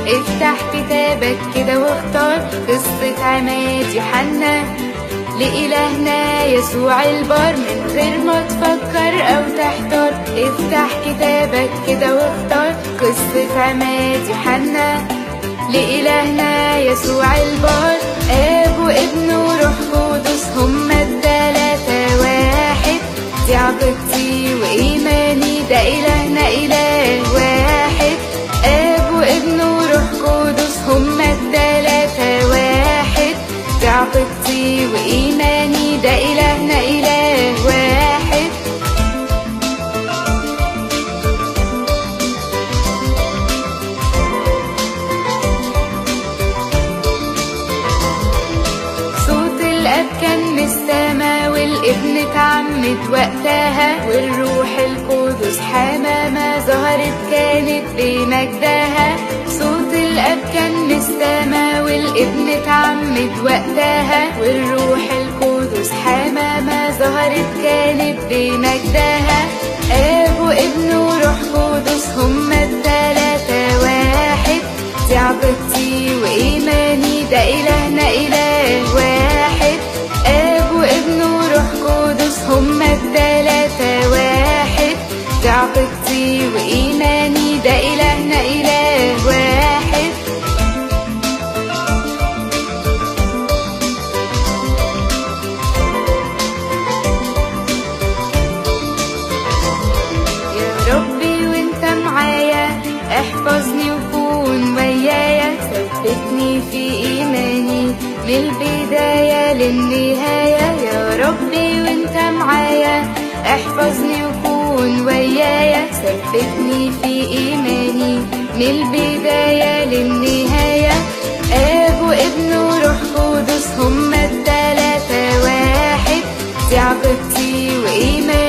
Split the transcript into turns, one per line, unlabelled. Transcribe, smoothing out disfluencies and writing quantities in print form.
افتح كتابك كده واختار قصة عماد يوحنا لإلهنا يسوع البار من غير ما تفكر أو تحتار. افتح كتابك كده واختار قصة عماد يوحنا لإلهنا يسوع البار. آب وابن وروح قدس هما التلاتة واحد، دي عقيدتي وإيماني ده إلهنا إله واحد. آب وابن وروح قدس هما التلاتة واحد، دي عقيدتي وإيماني ده إلهنا إله واحد. صوت الأب كان من السما والابن اتعمد وقتها، والروح القدس حمامة ظهرت كانت بمجدها. صوت الأب كان من السما والابن اتعمد وقتها، والروح القدس حمامة ظهرت كانت بمجدها. آب وابن وروح قدس هما التلاتة واحد، دي عقيدتي وإيماني ده إلهنا إله واحد. آب وابن وروح قدس هما التلاتة واحد، دي عقيدتي وإيماني ده إلهنا إله واحد. يا ربي وانت معايا احفظني وكون ويايا، ثبتني في إيماني من البداية للنهاية. يا ربي وانت معايا احفظني وكون ويايا، ثبتني في إيماني من البداية للنهاية. آب وابن وروح قدس هما التلاتة واحد، دي عقيدتي وإيماني